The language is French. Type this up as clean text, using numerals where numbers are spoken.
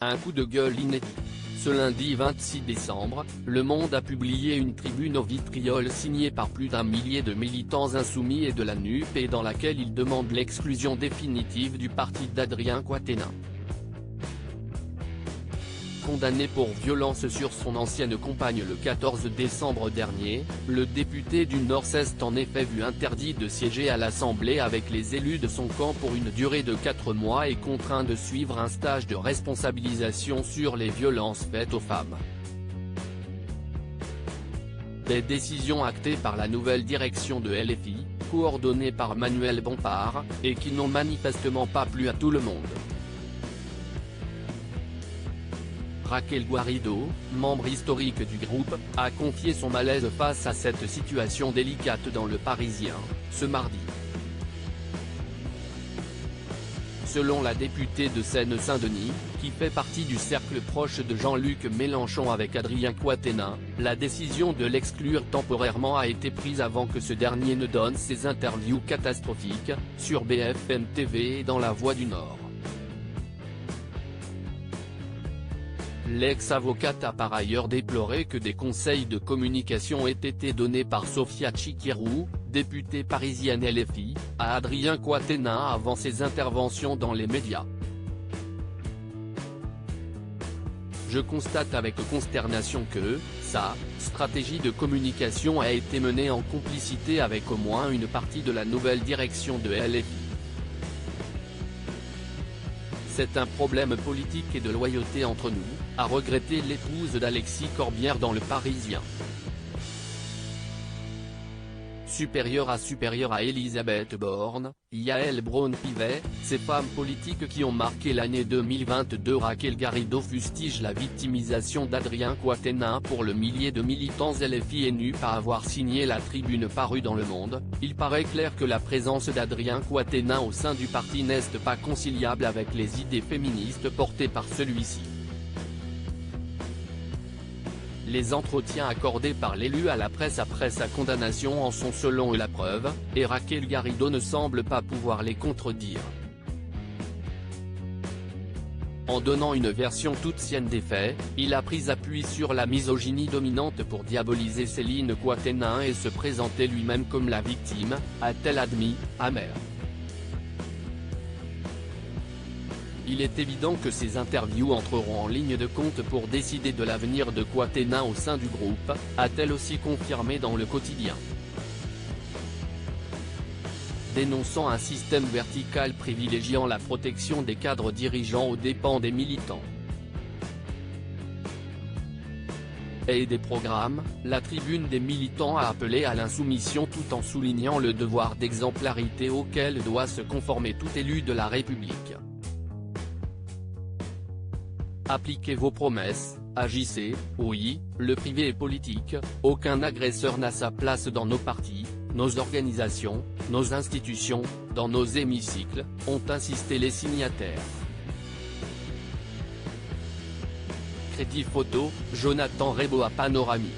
Un coup de gueule inédit. Ce lundi 26 décembre, Le Monde a publié une tribune au vitriol signée par plus d'1 millier de militants insoumis et de la NUP et dans laquelle ils demandent l'exclusion définitive du parti d'Adrien Quatennens. Condamné pour violence sur son ancienne compagne le 14 décembre dernier, le député du Nord s'est en effet vu interdit de siéger à l'Assemblée avec les élus de son camp pour une durée de 4 mois et contraint de suivre un stage de responsabilisation sur les violences faites aux femmes. Des décisions actées par la nouvelle direction de LFI, coordonnée par Manuel Bompard, et qui n'ont manifestement pas plu à tout le monde. Raquel Garrido, membre historique du groupe, a confié son malaise face à cette situation délicate dans Le Parisien, ce mardi. Selon la députée de Seine-Saint-Denis, qui fait partie du cercle proche de Jean-Luc Mélenchon avec Adrien Quatennens, la décision de l'exclure temporairement a été prise avant que ce dernier ne donne ses interviews catastrophiques, sur BFM TV et dans La Voix du Nord. L'ex-avocate a par ailleurs déploré que des conseils de communication aient été donnés par Sophia Chikirou, députée parisienne LFI, à Adrien Quatennens avant ses interventions dans les médias. Je constate avec consternation que, sa stratégie de communication a été menée en complicité avec au moins une partie de la nouvelle direction de LFI. C'est un problème politique et de loyauté entre nous, a regretté l'épouse d'Alexis Corbière dans Le Parisien. Supérieure à Elisabeth Borne, Yael Braun-Pivet, ces femmes politiques qui ont marqué l'année 2022. Raquel Garrido fustige la victimisation d'Adrien Quatennens pour le millier de militants LFI et NUP à avoir signé la tribune parue dans Le Monde. Il paraît clair que la présence d'Adrien Quatennens au sein du parti n'est pas conciliable avec les idées féministes portées par celui-ci. Les entretiens accordés par l'élu à la presse après sa condamnation en sont selon eux la preuve, et Raquel Garrido ne semble pas pouvoir les contredire. En donnant une version toute sienne des faits, il a pris appui sur la misogynie dominante pour diaboliser Céline Quatennens et se présenter lui-même comme la victime, a-t-elle admis, amère. Il est évident que ces interviews entreront en ligne de compte pour décider de l'avenir de Quatennens au sein du groupe, a-t-elle aussi confirmé dans Le Quotidien. Dénonçant un système vertical privilégiant la protection des cadres dirigeants aux dépens des militants et des programmes, la tribune des militants a appelé à l'insoumission tout en soulignant le devoir d'exemplarité auquel doit se conformer tout élu de la République. Appliquez vos promesses, agissez, oui, le privé est politique, aucun agresseur n'a sa place dans nos partis, nos organisations, nos institutions, dans nos hémicycles, ont insisté les signataires. Crédit photo, Jonathan Rebo à Panoramique.